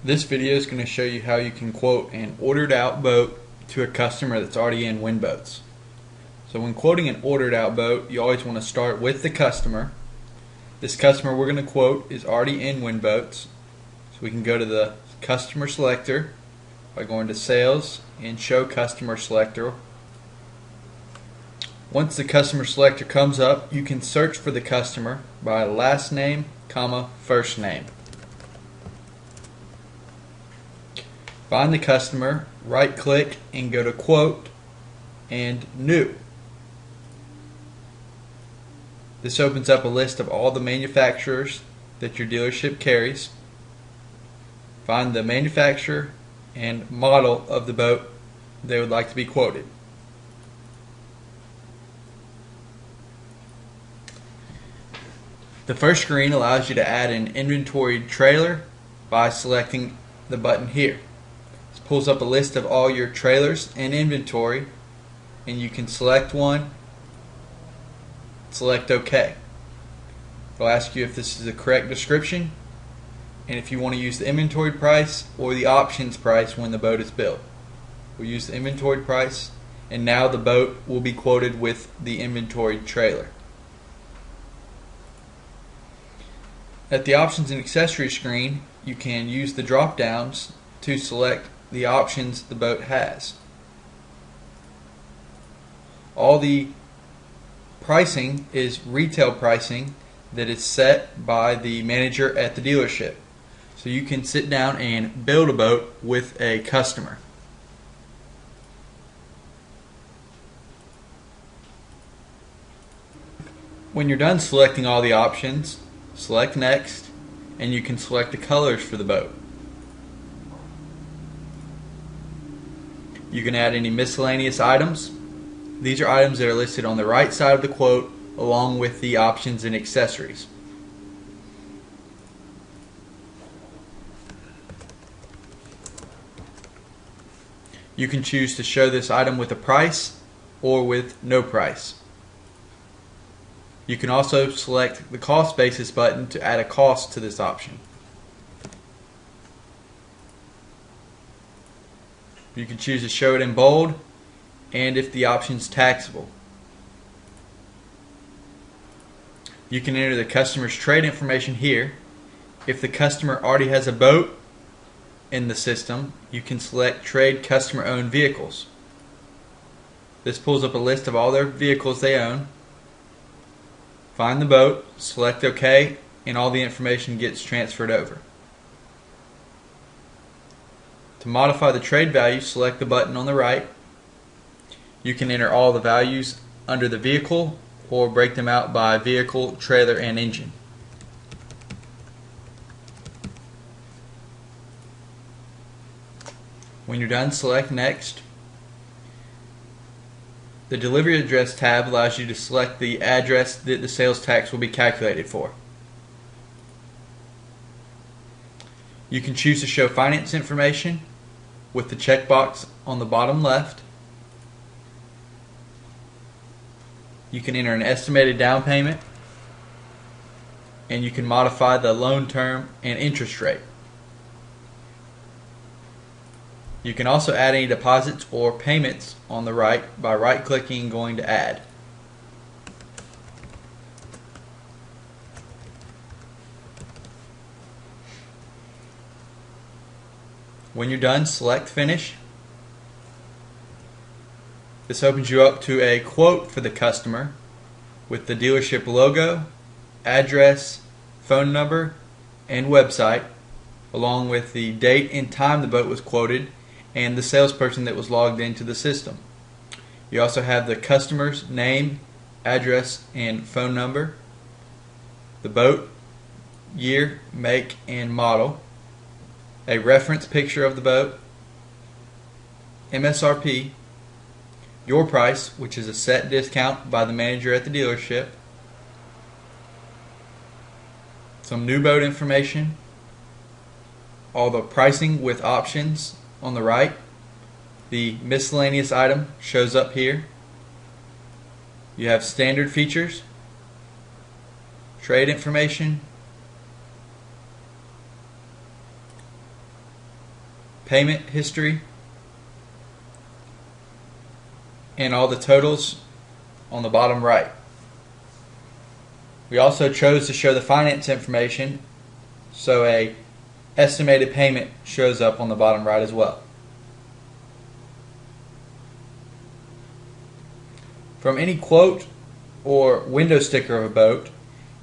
This video is going to show you how you can quote an ordered out boat to a customer that's already in Winboats. So when quoting an ordered out boat, you always want to start with the customer. This customer we're going to quote is already in Winboats. So we can go to the customer selector by going to sales and show customer selector. Once the customer selector comes up, you can search for the customer by last name, first name. Find the customer, right click and go to quote and new. This opens up a list of all the manufacturers that your dealership carries. Find the manufacturer and model of the boat they would like to be quoted. The first screen allows you to add an inventory trailer by selecting the button here. This pulls up a list of all your trailers and inventory, and you can select one, select OK. It'll ask you if this is the correct description and if you want to use the inventory price or the options price when the boat is built. We'll use the inventory price, and now the boat will be quoted with the inventory trailer. At the options and accessories screen, you can use the drop downs to select the options the boat has. All the pricing is retail pricing that is set by the manager at the dealership. So you can sit down and build a boat with a customer. When you're done selecting all the options, select next, and you can select the colors for the boat. You can add any miscellaneous items. These are items that are listed on the right side of the quote along with the options and accessories. You can choose to show this item with a price or with no price. You can also select the cost basis button to add a cost to this option. You can choose to show it in bold and if the option is taxable. You can enter the customer's trade information here. If the customer already has a boat in the system, you can select trade customer owned vehicles. This pulls up a list of all their vehicles they own. Find the boat, select OK, and all the information gets transferred over. To modify the trade value, select the button on the right. You can enter all the values under the vehicle or break them out by vehicle, trailer, and engine. When you're done, select Next. The Delivery Address tab allows you to select the address that the sales tax will be calculated for. You can choose to show finance information with the checkbox on the bottom left. You can enter an estimated down payment, and you can modify the loan term and interest rate. You can also add any deposits or payments on the right by right-clicking and going to Add. When you're done, select Finish. This opens you up to a quote for the customer with the dealership logo, address, phone number, and website, along with the date and time the boat was quoted and the salesperson that was logged into the system. You also have the customer's name, address, and phone number, the boat, year, make, and model, a reference picture of the boat, MSRP, your price, which is a set discount by the manager at the dealership, some new boat information, all the pricing with options on the right. The miscellaneous item shows up here. You have standard features, trade information, payment history, and all the totals on the bottom right. We also chose to show the finance information, so a estimated payment shows up on the bottom right as well. From any quote or window sticker of a boat,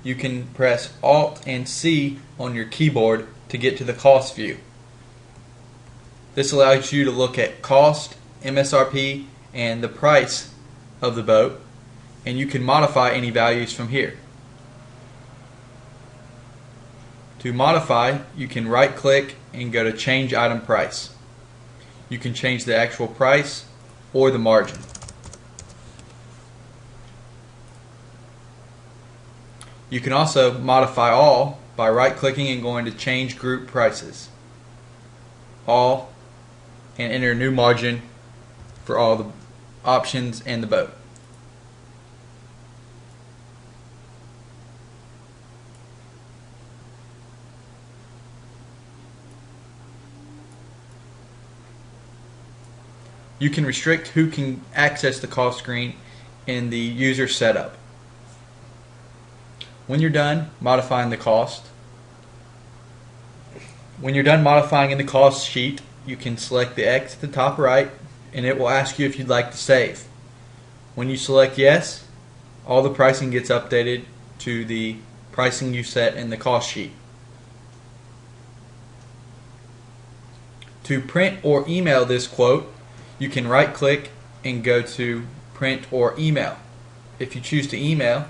you can press Alt and C on your keyboard to get to the cost view. This allows you to look at cost, MSRP, and the price of the boat, and you can modify any values from here. To modify, you can right click and go to change item price. You can change the actual price or the margin. You can also modify all by right clicking and going to change group prices. All, and enter a new margin for all the options and the boat. You can restrict who can access the cost screen in the user setup. When you're done modifying the cost, when you're done modifying in the cost sheet, you can select the X at the top right, and it will ask you if you'd like to save. When you select yes, all the pricing gets updated to the pricing you set in the cost sheet. To print or email this quote, you can right click and go to print or email. If you choose to email,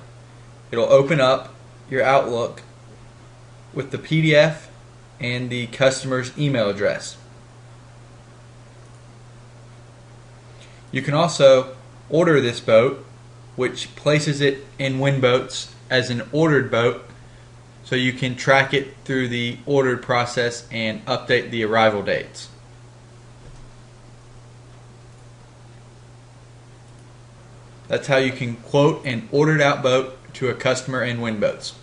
it'll open up your Outlook with the PDF and the customer's email address. You can also order this boat, which places it in Winboats as an ordered boat, so you can track it through the ordered process and update the arrival dates. That's how you can quote an ordered out boat to a customer in Winboats.